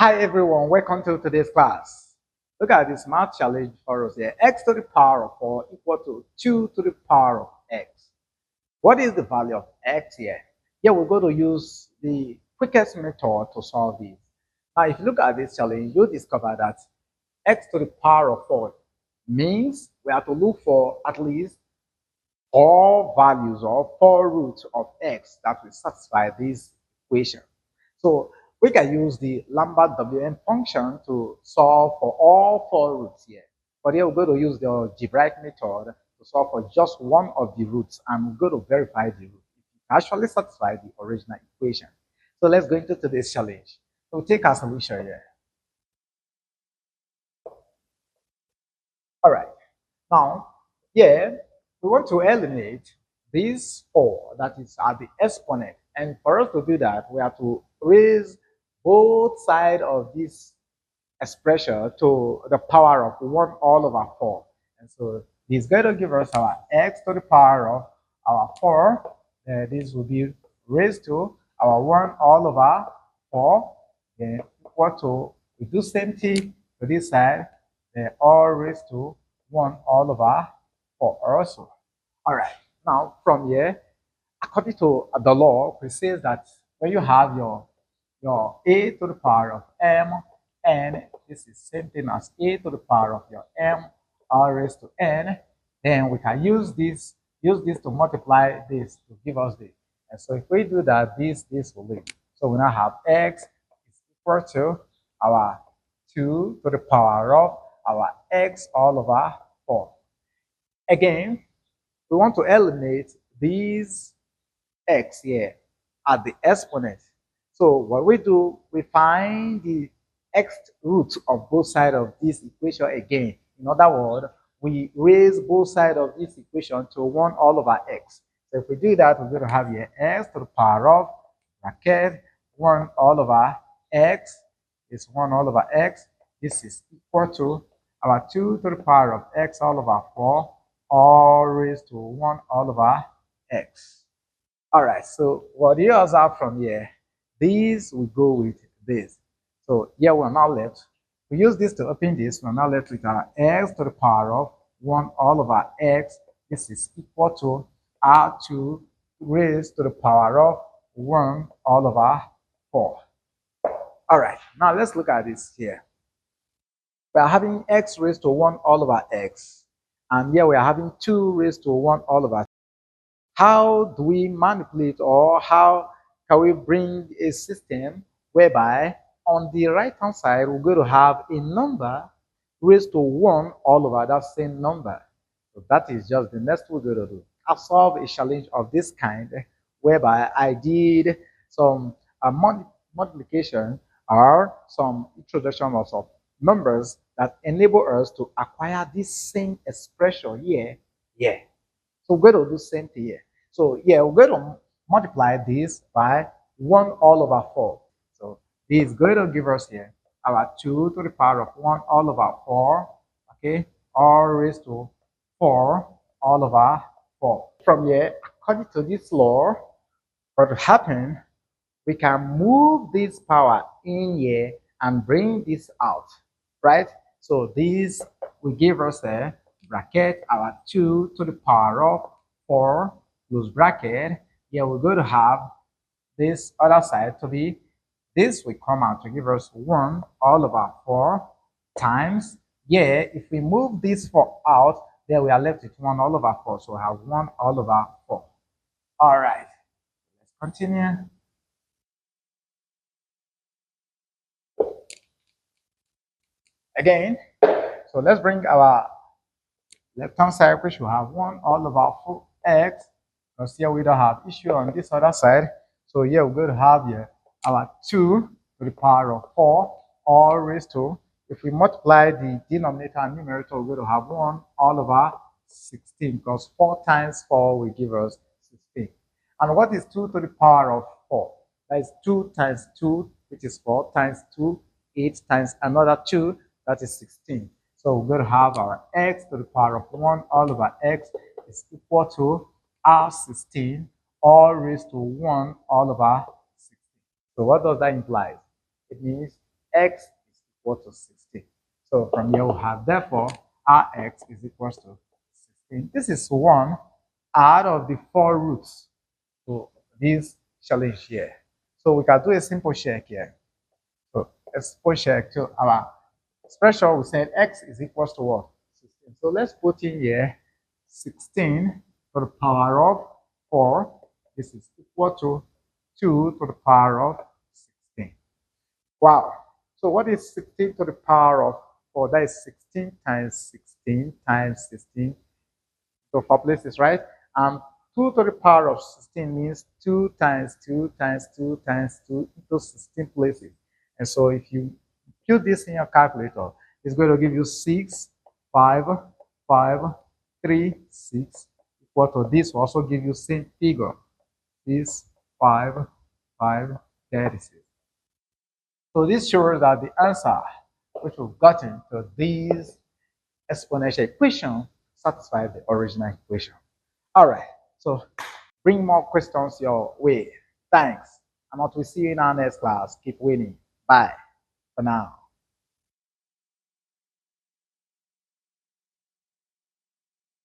Hi everyone, welcome to today's class. Look at this math challenge for us here. X to the power of 4 equal to 2 to the power of x. What is the value of x here? Here we're going to use the quickest method to solve this. Now if you look at this challenge, you'll discover that x to the power of 4 means we have to look for at least 4 values or 4 roots of x that will satisfy this equation. So we can use the Lambert Wn function to solve for all 4 roots here. But here we're going to use the algebraic method to solve for just one of the roots, and we're going to verify the root. It actually satisfies the original equation. So let's go into today's challenge. So take our solution here. All right. Now, here we want to eliminate these 4 that is at the exponent. And for us to do that, we have to raise both sides of this expression to the power of 1 all over 4. And so this is going to give us our x to the power of our 4. This will be raised to our 1 all over 4. Then equal to, we do same thing to this side. Then all raised to 1 all over 4 also. All right. Now from here, according to the law, it says that when you have your a to the power of m, n, this is same thing as a to the power of your m all raised to n, then we can use this to multiply this to give us this. And so if we do that, this will leave. So we now have x is equal to our 2 to the power of our x all over 4. Again, we want to eliminate these x here at the exponent. So what we do, we find the x root of both sides of this equation again. In other words, we raise both sides of this equation to 1 all over x. So if we do that, we're going to have here x to the power of bracket 1 all over x is 1 all over x. This is equal to our 2 to the power of x all over 4 all raised to 1 all over x. All right, so what do you observe from here? These will go with this. So here we're now left. We use this to open this. We're now left with our x to the power of 1 all over x. This is equal to r2 raised to the power of 1 all over 4. All right, now let's look at this here. We are having x raised to 1 all over x. And here we are having 2 raised to 1 all over. How do we manipulate, or how can we bring a system whereby on the right hand side we're going to have a number raised to 1 all over that same number? So that is just the next we're going to do. I've solved a challenge of this kind whereby I did some multiplication or some introduction of some numbers that enable us to acquire this same expression here. So we're going to do the same thing here. So yeah, we're going to multiply this by 1 all over 4. So this is going to give us here our 2 to the power of 1 all over 4, okay, all raised to 4 all over 4. From here, according to this law, what will happen, we can move this power in here and bring this out, right? So this will give us a bracket our 2 to the power of 4 close bracket. Here we're going to have this other side to be, this will come out to give us 1 all over 4 times, yeah, if we move this 4 out, then we are left with 1 all over 4. So we have 1 all over 4. All right, let's continue. Again, so let's bring our left hand side, which will have 1 all over 4x, because here we don't have issue on this other side. So here we're going to have here our 2 to the power of 4 all raised to, if we multiply the denominator and numerator, we're going to have 1 all over 16, because 4 times 4 will give us 16. And what is 2 to the power of 4? That is 2 times 2, which is 4, times 2, 8, times another 2, that is 16. So we're going to have our x to the power of 1 all over x is equal to r16 all raised to 1 all over 16. So what does that imply? It means x is equal to 16. So from here we have, therefore, Rx is equal to 16. This is one out of the 4 roots to this challenge here. So we can do a simple check here. So a simple check to our expression. We said x is equal to what? 16. So let's put in here 16 to the power of 4. This is equal to 2 to the power of 16. Wow. So what is 16 to the power of 4? That is 16 times 16 times 16. So 4 places, right? 2 to the power of 16 means 2 times 2 times 2 times 2 into 16 places. And so if you put this in your calculator, it's going to give you 6, 5, 5, 3, 6. Equal to this will also give you same figure. This 5, 5, 36. So this shows that the answer which we've gotten to this exponential equation satisfies the original equation. All right, so bring more questions your way. Thanks. And until we see you in our next class, keep winning. Bye for now.